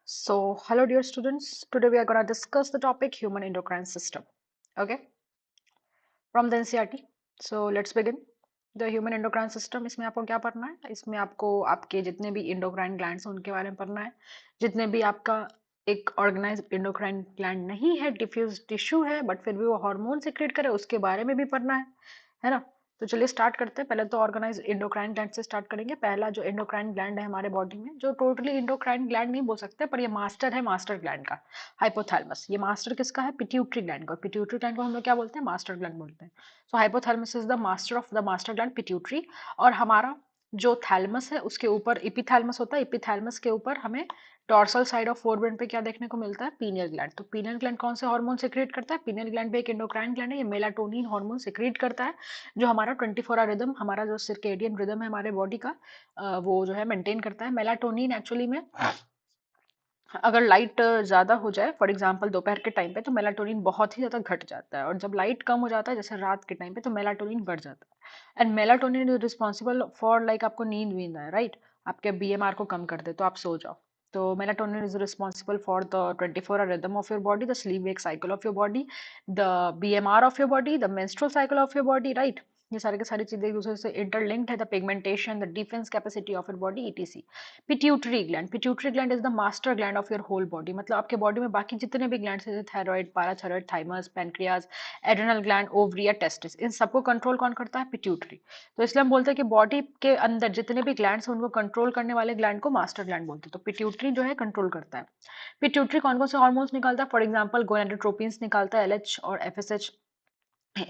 Hello dear students. Today we are going to discuss the topic human endocrine system. Okay, from the NCERT. So let's begin. The human endocrine system. इसमें आपको क्या पढ़ना है? इसमें आपको आपके जितने भी endocrine glands हैं उनके बारे में पढ़ना है. जितने भी आपका एक ऑर्गेनाइज endocrine gland नहीं है, डिफ्यूज टिश्यू है, बट फिर भी वो हार्मोन सिक्रेट करे उसके बारे में भी पढ़ना है ना? तो चलिए स्टार्ट करते हैं. पहले तो ऑर्गेनाइज एंडोक्राइन ग्लैंड से स्टार्ट करेंगे. पहला जो एंडोक्राइन ग्लैंड है हमारे बॉडी में, जो टोटली एंडोक्राइन ग्लैंड नहीं बोल सकते, पर ये मास्टर है मास्टर ग्लैंड का, हाइपोथैलेमस. ये मास्टर किसका है? पिट्यूटरी ग्लैंड का. पिट्यूटरी ग्लैंड को हम लोग क्या बोलते हैं? मास्टर ग्लैंड बोलते हैं. So hypothalamus is the master of the master gland pituitary. और हमारा जो थैलेमस है उसके ऊपर इपिथैलेमस होता है. इपिथैलेमस के ऊपर हमें डॉर्सल साइड ऑफ फोरब्रेन पे क्या देखने को मिलता है? Pineal gland. तो पीनियल ग्लैंड कौन से हार्मोन सिक्रेट करता है? पीनियल ग्लैंड भी एक एंडोक्राइन ग्लैंड है. ये मेलाटोनिन हार्मोन सिक्रेट करता है, जो हमारा 24 आवर रिदम, हमारा जो सर्केडियन रिदम है हमारे बॉडी का, वो जो है मेंटेन करता है. मेलाटोनिन एक्चुअली में अगर लाइट ज़्यादा हो जाए, फॉर एग्जांपल दोपहर के टाइम पे, तो मेलाटोनिन बहुत ही ज़्यादा घट जाता है. और जब लाइट कम हो जाता है जैसे रात के टाइम पे, तो मेलाटोनिन बढ़ जाता है. And melatonin is responsible for, like आपको नींद वींद है, राइट? आपके बीएमआर को कम कर दे तो आप सो जाओ. तो melatonin is responsible for the 24 hour rhythm of your body, the sleep wake cycle of your body, the BMR of your body, the menstrual cycle of your body, right? ये सारी की सारी चीजें एक दूसरे से इंटरलिंक्ड है. The pigmentation, the defence capacity of your body, etc. Pituitary gland. Pituitary gland is the master gland of your whole body. मतलब आपके बॉडी में बाकी जितने भी ग्लैंड्स हैं, thyroid, parathyroid, thymus, pancreas, adrenal gland, ovary या testis, इन सबको कंट्रोल कौन करता है? पिट्यूटरी. तो इसलिए हम बोलते हैं कि बॉडी के अंदर जितने भी ग्लैंड्स हैं उनको कंट्रोल करने वाले ग्लैंड को मास्टर ग्लैंड बोलते हैं. तो पिट्यूटरी जो है कंट्रोल करता है. पिट्यूटरी कौन कौन से हार्मोन्स निकालता है? फॉर एग्जाम्पल गोनाडोट्रोपिन्स निकालता है, एलएच और एफएसएच.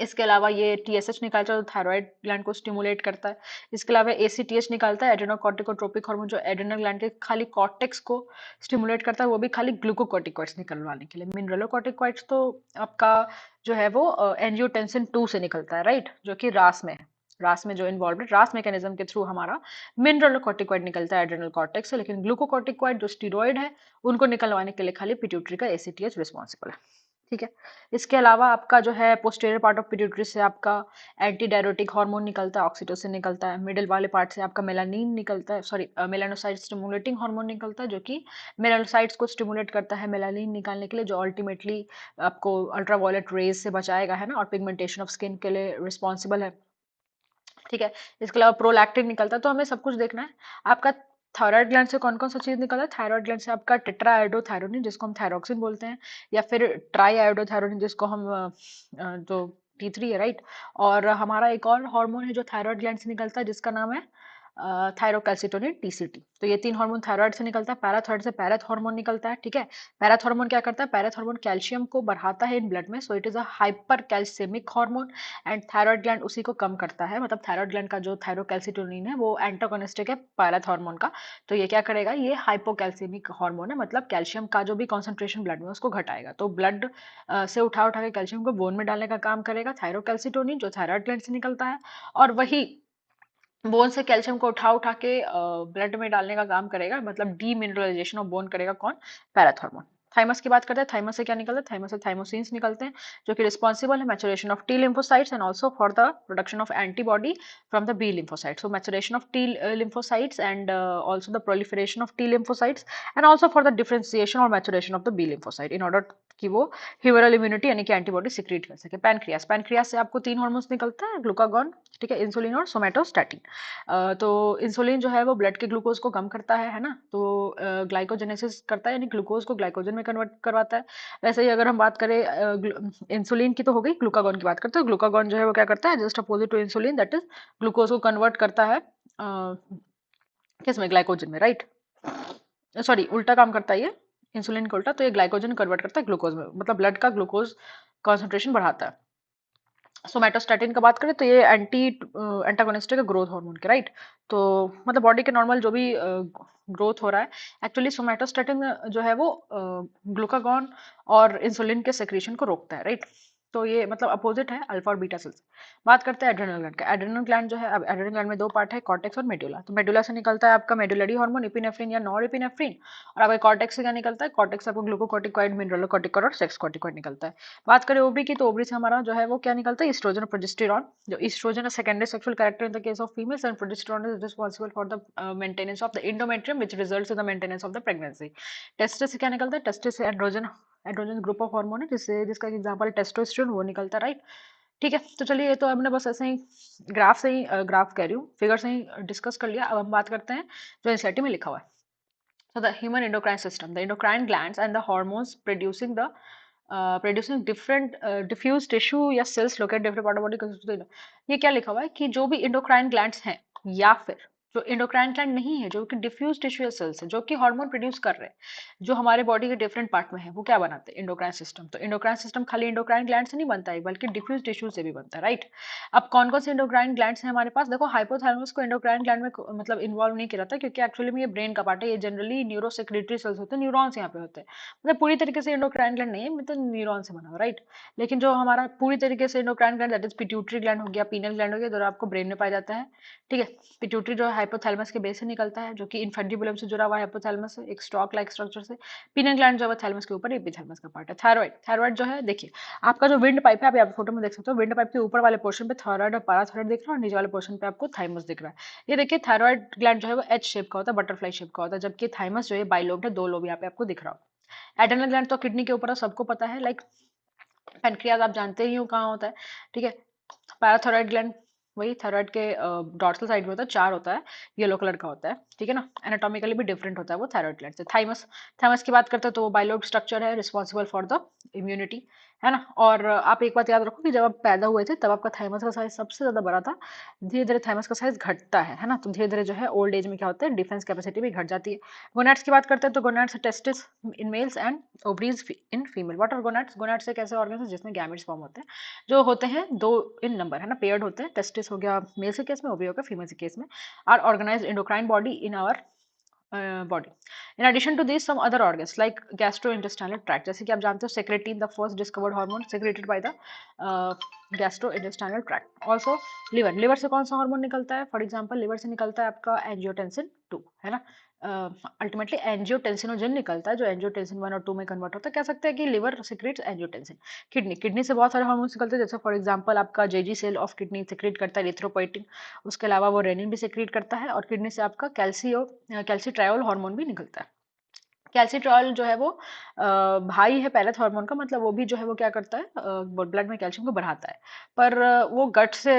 इसके अलावा ये टीएसएच निकालता है जो थायराइड ग्लैंड को स्टिमुलेट करता है. इसके अलावा एसीटीएच निकालता है, एड्रेनोकॉर्टिकोट्रोपिक हार्मोन, जो एड्रेनल ग्लैंड के खाली कॉर्टेक्स को स्टिमुलेट करता है, वो भी खाली ग्लूकोकॉर्टिकॉइड्स निकलवाने के लिए. मिनरलोकॉर्टिकॉइड्स तो आपका जो है वो एंजियोटेंसिन 2 से निकलता है, राइट? जो कि रास में है. रास में जो इन्वॉल्व है, रास मैकेनिज्म के थ्रू हमारा मिनरलोकॉर्टिकॉइड निकलता है एड्रेनल कॉर्टेक्स से. लेकिन ग्लूकोकॉर्टिकॉइड जो स्टीरॉइड है उनको निकलवाने के लिए खाली पिट्यूटरी का एसीटीएच रिस्पॉन्सिबल है. ठीक है. इसके अलावा आपका जो है पोस्टीरियर पार्ट ऑफ पिट्यूटरी से आपका एंटी डायरोटिक हार्मोन निकलता है, ऑक्सीटोसिन निकलता है. मिडिल वाले पार्ट से आपका मेलानिन निकलता है, सॉरी मेलानोसाइट स्टिमुलेटिंग हार्मोन निकलता है, जो कि मेलानोसाइट्स को स्टिमुलेट करता है मेलानिन निकालने के लिए, जो अल्टीमेटली आपको अल्ट्रावायलेट रेज से बचाएगा, है ना, और पिगमेंटेशन ऑफ स्किन के लिए रिस्पॉन्सिबल है. ठीक है. इसके अलावा प्रोलैक्टिन निकलता है. तो हमें सब कुछ देखना है. आपका थायराइड ग्लैंड से कौन कौन सा चीज निकलता है? थायराइड ग्लैंड से आपका टेट्रा आयोडोथायरोनिन, जिसको हम थायरोक्सिन बोलते हैं, या फिर ट्राई आयोडोथायरोनिन, जिसको हम जो T3 है, राइट? और हमारा एक और हार्मोन है जो थायराइड ग्लैंड से निकलता है, जिसका नाम है थायरोकैल्सिटोनिन, टीसीटी. तो ये तीन हार्मोन थायराइड से निकलता है. पैराथायराइड से पैरेथ हार्मोन निकलता है. ठीक है. पैरेथ हार्मोन क्या करता है? पैरेथ हार्मोन कैल्शियम को बढ़ाता है इन ब्लड में, so it is a hypercalcaemic hormone. And thyroid gland उसी को कम करता है. मतलब थायराइड ग्लैंड का जो थायरोकैल्सिटोनिन है वो एंटागोनिस्टिक है पैरेथ हार्मोन का. तो ये क्या करेगा? ये हाइपोकैल्सियमिक हार्मोन है, मतलब कैल्शियम का जो भी कॉन्सेंट्रेशन ब्लड में उसको घटाएगा. तो ब्लड से उठा उठा के कैल्शियम को बोन में डालने का काम करेगा थायरोकैल्सिटोनिन, जो थायराइड ग्लैंड से निकलता है. और वही बोन से कैल्शियम को उठा उठा के ब्लड में डालने का काम करेगा, मतलब डीमिनरलाइजेशन ऑफ बोन करेगा कौन? पैराथॉर्मोन. थाइमस की बात करते हैं. थाइमस से क्या निकलता है? थाइमस से थाइमोसिन्स निकलते हैं, जो कि रिस्पॉन्सिबल है maturation of T lymphocytes and also for the production of antibody from the B lymphocytes. So maturation of T lymphocytes and also the proliferation of T lymphocytes and also for the differentiation or maturation of the B lymphocyte in order कि वो humoral immunity यानी कि antibody secrete कर सके. Pancreas. Pancreas से आपको तीन hormones निकलता है, ग्लूकागॉन, ठीक है, इंसुलिन और सोमेटोस्टैटिन. तो इंसुलिन जो है वो ब्लड के ग्लूकोज को कम करता है ना? तो ग्लाइकोजेनेसिस करता है, यानी ग्लूकोज को ग्लाइकोजन में कन्वर्ट करवाता है. वैसे ही अगर हम बात करें इंसुलिन की तो हो गई, ग्लूकागॉन की बात करते हैं. ग्लूकागॉन जो है वो क्या करता है? Just opposite to insulin, that is glucose को कन्वर्ट करता है किसमें? ग्लाइकोजन में, राइट? सॉरी, उल्टा काम करता है ये, इंसुलिन का उल्टा. तो ये ग्लाइकोजन कन्वर्ट करता है ग्लूकोज में, मतलब ब्लड का ग्लूकोज कॉन्सेंट्रेशन बढ़ाता है. सोमेटोस्टैटिन का बात करें तो ये एंटागोनिस्टिक है ग्रोथ हार्मोन के, राइट? तो मतलब बॉडी के नॉर्मल जो भी ग्रोथ हो रहा है, एक्चुअली सोमेटोस्टैटिन जो है वो ग्लूकागॉन और इंसुलिन के सेक्रेशन को रोकता है, राइट? तो ये मतलब अपोजिट है अल्फा और बीटा सेल्स। बात करते हैं एड्रेनल ग्लैंड का। एड्रेनल ग्लैंड जो है, अब एड्रेनल ग्लैंड में दो पार्ट है, कॉर्टेक्स और मेडुला। तो मेडुला से निकलता है आपका मेडुलरी हार्मोन इपिनेफ्रिन या नॉर इपिनेफ्रिन, और आपके कॉर्टेक्स से क्या निकलता है, कॉर्टेक्स से आपको ग्लूकोकॉर्टिकॉइड, मिनरलोकॉर्टिकॉइड और सेक्स कॉर्टिकॉइड निकलता है। बात करें ओवरी की, तो ओवरी से हमारा जो है वो क्या निकलता है, ईस्ट्रोजन और प्रोजेस्टेरॉन। जो ईस्ट्रोजन है secondary sexual character in the case of females, and progesterone is responsible for the maintenance of the endometrium which results in the maintenance of the pregnancy. Testis से क्या निकलता है, टेस्टिस से androgen, androgen group of hormone है, जिससे जिसका example testosterone वो निकलता है, राइट। ठीक है, तो चलिए ये तो हमने बस ऐसे ही ग्राफ से ही ग्राफ कह रही हूँ, फिगर से ही डिस्कस कर लिया। अब हम बात करते हैं जो एनसीईआरटी में लिखा हुआ है। So the human endocrine system, the endocrine glands and the hormones producing different diffuse tissue या cells located different part of body consist of the-। ये क्या लिखा हुआ है कि जो भी endocrine glands हैं या फिर जो endocrine gland नहीं है, जो कि diffuse tissue या cells है, जो कि हार्मोन प्रोड्यूस कर रहे हैं, जो हमारे बॉडी के डिफरेंट पार्ट में है, वो क्या बनाते हैं, endocrine सिस्टम। तो endocrine सिस्टम खाली endocrine gland से नहीं बनता है, बल्कि diffuse tissue से भी बनता है, राइट। अब कौन कौन से endocrine glands हैं हमारे पास, देखो हाइपोथैलेमस को endocrine gland में मतलब इन्वॉल्व नहीं किया जाता, क्योंकि एक्चुअली में ये ब्रेन का पार्ट है, ये जनरली न्यूरोसेक्रेटरी सेल्स होते हैं, न्यूरॉन्स यहाँ पे होते हैं, मतलब पूरी तरीके से endocrine gland नहीं है, मतलब न्यूरॉन से बना हुआ, राइट। लेकिन जो हमारा पूरी तरीके से endocrine gland that is pituitary gland हो गया, पीनल ग्लैंड हो गया, जो आपको ब्रेन में पाया जाता है, ठीक है। पिट्यूटरी जो है हाइपोथैलेमस के बेस से निकलता है, जो कि इन्फेंडिबुलम से जुड़ा हुआ है हाइपोथैलेमस से, एक स्टॉक लाइक स्ट्रक्चर से। पीनल ग्लैंड जो है थैलेमस के ऊपर एपिथैलेमस का पार्ट है। थायराइड, थायराइड जो है देखिए आपका जो विंड पाइप है, आप यहाँ फोटो में देख सकते हो, विंड पाइप के ऊपर वाले पोर्शन पे थायराइड और पाराथायराइड दिख रहा है, और नीचे वाले पोर्शन पे आपको थाइमस दिख रहा है। ये देखिए थायराइड ग्लैंड जो है वो एच शेप का होता है, बटरफ्लाई शेप का होता है, जबकि थाइमस जो है बाइलोब है, दो लोब यहाँ पे आपको दिख रहा हो। एड्रेनल ग्लैंड तो किडनी के ऊपर है, सबको पता है, लाइक पेनक्रियाज आप जानते ही हो कहाँ होता है, ठीक है। पैराथायराइड ग्लैंड वही थायराइड के डॉर्सल साइड में होता है, चार होता है, येलो कलर का होता है, ठीक है ना। एनाटॉमिकली भी डिफरेंट होता है वो थायराइड ग्लैंड से। थाइमस, थाइमस की बात करते हैं तो वो बाइलोब स्ट्रक्चर है, रिस्पॉन्सिबल फॉर द इम्यूनिटी, है ना। और आप एक बात याद रखो कि जब आप पैदा हुए थे तब आपका थाइमस का साइज सबसे ज्यादा बड़ा था। धीरे धीरे थाइमस का साइज घटता है ना, तो धीरे धीरे जो है ओल्ड एज में क्या होता है, डिफेंस कैपेसिटी भी घट जाती है। गोनाड्स की बात करते हैं तो gonads testis in males and ovaries in female. What are gonads, gonads एक ऐसे ऑर्गन है जिसमें गैमेट्स फॉर्म होते हैं, जो होते हैं दो इन नंबर, है ना, पेयर्ड होते हैं। टेस्टिस हो गया मेल के केस में, ओवरी हो गया फीमेल के केस में। Are organized endocrine body in our body. In addition to these, some other organs like gastrointestinal tract, जैसे कि आप जानते हो secretin, the first discovered hormone secreted by the gastrointestinal tract. Also liver, liver से कौन सा hormone निकलता है, फॉर एग्जांपल लिवर से निकलता है आपका एंजियोटेंसिन 2, है ना। अल्टीमेटली एंजियोटेंसिनोजन निकलता है, जो एंजियोटेंसिन 1 और 2 में कन्वर्ट होता है। कह सकते हैं कि liver secretes angiotensin. Kidney, kidney से बहुत सारे हार्मोन्स निकलते हैं, जैसे फॉर एग्जांपल आपका JG cell of kidney secrete करता है एरिथ्रोपोइटिन, उसके अलावा वो रेनिन भी सिक्रेट करता है, और किडनी से आपका कैल्सीट्रायोल हार्मोन भी निकलता है। कैल्सीट्रॉल जो है वो भाई है पैलेथ हार्मोन का, मतलब वो भी जो है वो क्या करता है, ब्लड में कैल्शियम को बढ़ाता है, पर वो गट से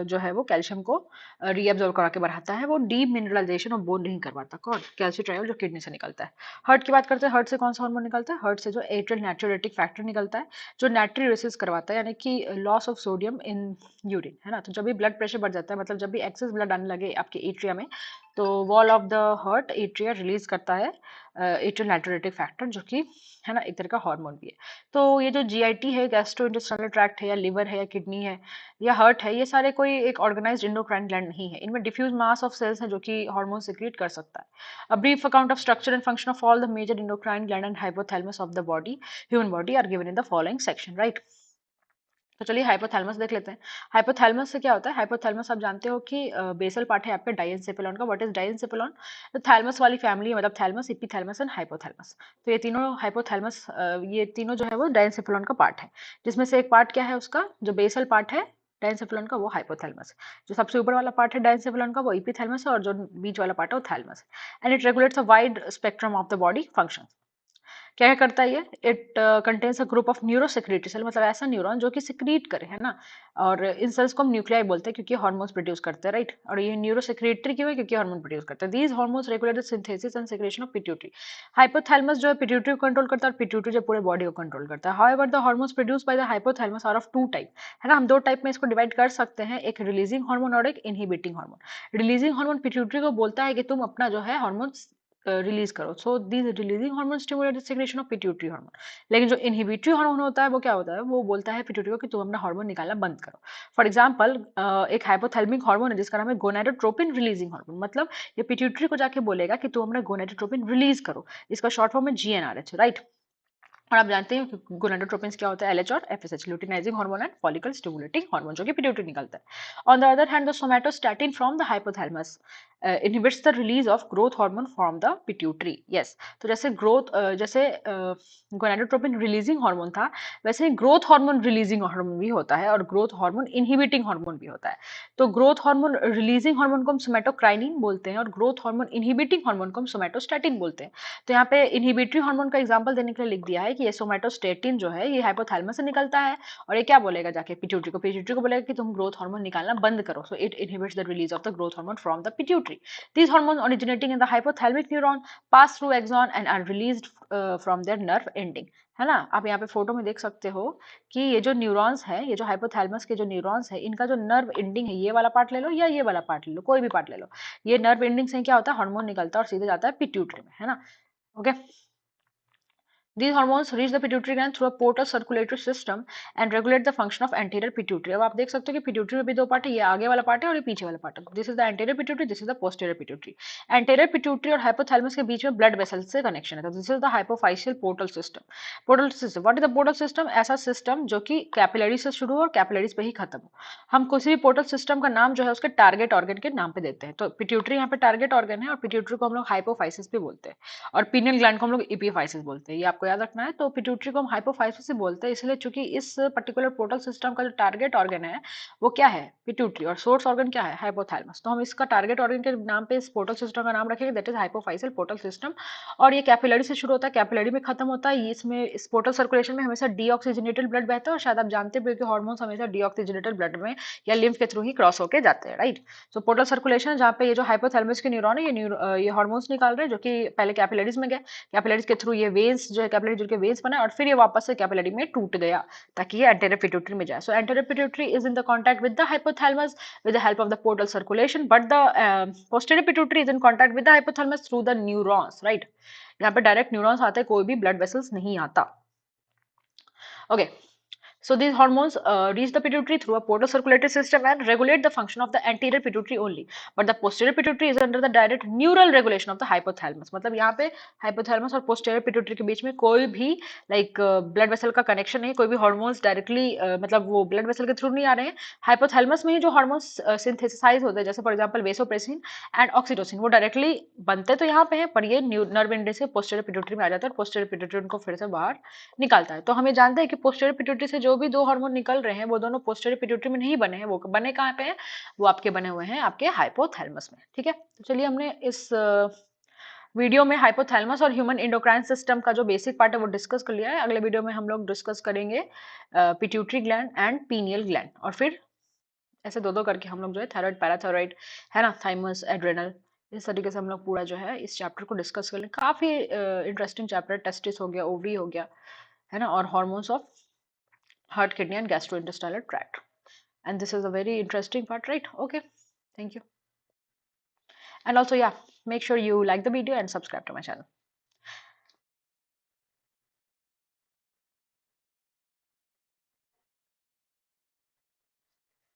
जो है वो कैल्शियम को रीअब्जॉर्ब करा के बढ़ाता है, वो डीमिनरलाइजेशन ऑफ बोन नहीं करवाता। कौन, कैल्सीट्रायोल जो किडनी से निकलता है। हार्ट की बात करते हैं, हार्ट से कौन सा हार्मोन निकलता है, हार्ट से जो एट्रियल नाट्रियोरेटिक फैक्टर निकलता है, जो नाट्रियोसिस करवाता है, यानी कि loss of sodium in urine, है ना। तो जब भी ब्लड प्रेशर बढ़ जाता है, मतलब जब भी एक्सेस ब्लड आने लगे आपके एट्रिया में, तो wall of the heart atria release करता है एट्रियल नाइट्रोरेटिक फैक्टर, जो कि है ना एक तरह का हार्मोन भी है। तो ये जो जीआईटी है, गैस्ट्रोइंटेस्टाइनल ट्रैक्ट है, या लिवर है, या किडनी है, या हार्ट है, ये सारे कोई एक ऑर्गेनाइज्ड एंडोक्राइन ग्लैंड नहीं है। इनमें डिफ्यूज मास ऑफ सेल्स है जो कि हार्मोन सिक्रीट कर सकता है। A brief account of structure and function of all the major endocrine gland and hypothalamus of the body, human body, are given in the following section, right. तो चलिए hypothalamus देख लेते हैं। हाइपोथैलेमस से क्या होता है, हाइपोथैलेमस आप जानते हो कि बेसल पार्ट है आपका डाइएन्सेफेलॉन का। व्हाट इज डाइएन्सेफेलॉन, तो थैलेमस वाली फैमिली है, मतलब थैलेमस, एपिथैलेमस एंड हाइपोथैलेमस। तो ये तीनों हाइपोथैलेमस, ये तीनों जो है वो डाइएन्सेफेलॉन का पार्ट है, जिसमें से एक पार्ट क्या है उसका, जो बेसल पार्ट है डाइएन्सेफेलॉन का, वो हाइपोथैलेमस। जो सबसे ऊपर वाला पार्ट है डाइएन्सेफेलॉन का, वो एपिथैलेमस है, और जो बीच वाला पार्ट है वो थैलेमस है। And it regulates a wide spectrum of the body function. क्या करता है ये, it contains a group of neurosecretory cell, मतलब ऐसा न्यूरॉन जो कि सिक्रीट करे, है ना। और इन सेल्स को हम न्यूक्लियाई बोलते हैं, क्योंकि हार्मोन्स प्रोड्यूस करते हैं, राइट। और ये न्यूरोसेक्रेटरी क्यों है, क्योंकि हार्मोन प्रोड्यूस करते हैं। These hormones regulate the synthesis and secretion of pituitary. Hypothalamus जो है पिट्यूटरी को कंट्रोल करता है, और पिट्यूटरी जो पूरे बॉडी को कंट्रोल करता है। However the hormones produce by the hypothalamus are of two type, है ना। हम दो टाइप में इसको डिवाइड कर सकते हैं, एक रिलीजिंग हार्मोन और एक inhibiting hormone. Releasing hormone pituitary को बोलता है कि तुम अपना जो है हार्मोन्स रिलीज करो, so these releasing hormone stimulate the secretion of pituitary hormone. लेकिन जो इनहिबिटरी हार्मोन होता है वो क्या होता है, वो बोलता है पिट्यूटरी को कि तुम अपना हार्मोन निकालना बंद करो। फॉर एग्जांपल एक हाइपोथैलेमिक हार्मोन है जिसका नाम है गोनाडोट्रोपिन रिलीजिंग हार्मोन, मतलब ये पिट्यूटरी को जाके बोलेगा कि तुम अपना गोनाडोट्रोपिन रिलीज करो। इसका शॉर्ट फॉर्म है जीएनआरएच, राइट। और आप जानते हैं कि गोनाडोट्रोपिन्स क्या होता है, एलएच और FSH, luteinizing hormone and follicle stimulating hormone, जो कि पिट्यूटरी निकलता है। On the other hand the somatostatin from the hypothalamus inhibits the release of growth hormone from the pituitary. Yes, तो जैसे जैसे गोनाडोट्रोपिन रिलीजिंग हार्मोन था, वैसे ही ग्रोथ हार्मोन रिलीजिंग हार्मोन भी होता है और ग्रोथ हार्मोन इनहिबिटिंग हार्मोन भी होता है। तो ग्रोथ हार्मोन रिलीजिंग हार्मोन को हम सोमैटोकाइनिन बोलते हैं और ग्रोथ हार्मोन इनहिबिटिंग हार्मोन को हम सोमैटोस्टैटिन बोलते हैं। तो यहाँ पे इनहिबिटरी हार्मोन का एग्जांपल देने के लिए लिख दिया है कि ये सोमैटोस्टेटिन जो है ये हाइपोथैलेमस से निकलता है, और ये क्या बोलेगा जाके पिट्यूटरी को बोलेगा कि तुम ग्रोथ हार्मोन निकालना बंद करो। So it inhibits the release of the growth hormone from the pituitary. These hormone originating in the hypothalamic neuron pass through axon and are released from their nerve ending. है ना, आप यहाँ पे photo में देख सकते हो कि ये जो न्यूरॉन्स है, ये जो हाइपोथैलेमस के जो न्यूरॉन्स है, इनका जो नर्व एंडिंग है, ये वाला पार्ट ले लो या ये वाला पार्ट ले लो, कोई भी पार्ट ले लो, ये नर्व एंडिंग से क्या होता है, हार्मोन निकलता है और सीधे जाता है पिट्यूटरी में। है ना, okay. These hormones reach the pituitary gland through a portal circulatory system and regulate the function of anterior pituitary. अब आप देख सकते हो कि पिट्यूटरी में भी दो पार्ट है, ये आगे वाला पार्ट है और ये पीछे वाला पार्ट है। This is the anterior pituitary, this is the posterior pituitary. Anterior pituitary और हाइपोथैलेमस के बीच में ब्लड वेसल्स से कनेक्शन है, तो this is the hypophysial portal system. Portal system, what is the portal system? ऐसा सिस्टम जो कि कैपिलरी से शुरू हो और कैपिलरीज पे ही खत्म हो। हम किसी भी पोर्टल सिस्टम का नाम जो है उसके टारगेट ऑर्गन के नाम पे देते हैं। तो पिट्यूटरी यहाँ पे टारगेट ऑर्गन है और पिट्यूटरी को हम लोग हाइपोफाइसिस भी बोलते हैं और पीनियल ग्लैंड को हम लोग एपिफाइसिस बोलते हैं, ये आपको याद रखना है। तो पिट्यूटरी को हम हाइपोफाइसिस से बोलते हैं इसलिए चूंकि इस पर्टिकुलर पोर्टल सिस्टम का जो टारगेट ऑर्गन है वो क्या है, पिट्यूटरी, और सोर्स ऑर्गन क्या है, हाइपोथैलेमस। तो हम इसका टारगेट ऑर्गन के नाम पे इस पोर्टल सिस्टम का नाम रखेंगे, दैट इज हाइपोफाइसियल पोर्टल सिस्टम। और ये कैपिलरी से शुरू होता है, कैपिलरी में खत्म होता है। इसमें इस पोर्टल सर्कुलेशन में हमेशा डीऑक्सीजनेटेड ब्लड बहता है और शायद आप जानते भी कि हार्मोन्स हमेशा डीऑक्सीजनेटेड ब्लड में या लिम्फ के थ्रू ही क्रॉस होकर जाते हैं, राइट। सो पोर्टल सर्कुलेशन जहाँ पे ये जो हाइपोथैलेमस के न्यूरॉन है ये हार्मोन्स निकाल रहे हैं जो कि पहले कैपिलरीज में गए, कैपिलरीज के थ्रू ये वेन्स जो है कैपिलरी जो के वेन्स बना और फिर ये वापस से कैपिलरी में टूट गया ताकि ये एंटीरियर पिट्यूटरी में जाए। सो anterior pituitary is in the contact with the hypothalamus with the help of the portal circulation, but the posterior pituitary is in contact with the hypothalamus through the neurons, right। यहाँ पे direct neurons आते हैं, कोई भी blood vessels नहीं आता। Okay, so these hormones reach the pituitary through a portal circulatory system and regulate the function of the anterior pituitary only, but the posterior pituitary is under the direct neural regulation of the hypothalamus। मतलब यहाँ पे hypothalamus और posterior pituitary के बीच में कोई भी blood vessel का connection नहीं, कोई भी hormones directly मतलब वो blood vessel के through नहीं आ रहे हैं। hypothalamus में ही जो hormones synthesize होते हैं, जैसे for example vasopressin and oxytocin, वो directly बनते तो यहाँ पे हैं, पर ये nerve ending से posterior pituitary में आ जाता है और posterior pituitary उनको फिर से बाहर निकालता है। तो हमें जानते हैं कि पोस्टीरियर पिट्यूटरी से जो भी दो हार्मोन निकल रहे हैं वो दोनों पोस्टीरियर पिट्यूटरी में नहीं बने हैं, वो बने कहाँ पे हैं, वो आपके बने हुए हैं आपके हाइपोथैलेमस में। ठीक है, तो चलिए हमने इस वीडियो में हाइपोथैलेमस और ह्यूमन एंडोक्राइन सिस्टम का जो बेसिक पार्ट है वो डिस्कस कर लिया है। अगले वीडियो में हम लोग डिस्कस करेंगे pituitary gland and pineal gland, और फिर ऐसे दो दो करके हम लोग जो है थायराइड, पैराथायराइड, है ना, थाइमस, एड्रेनल, इस तरीके से हम लोग पूरा जो है इस चैप्टर को डिस्कस कर लें। काफी इंटरेस्टिंग चैप्टर, टेस्टिस हो गया, ओवरी हो गया, है ना, और hormones of heart, kidney and gastrointestinal tract, and this is a very interesting part, right? Okay, thank you. And also, yeah, make sure you like the video and subscribe to my channel.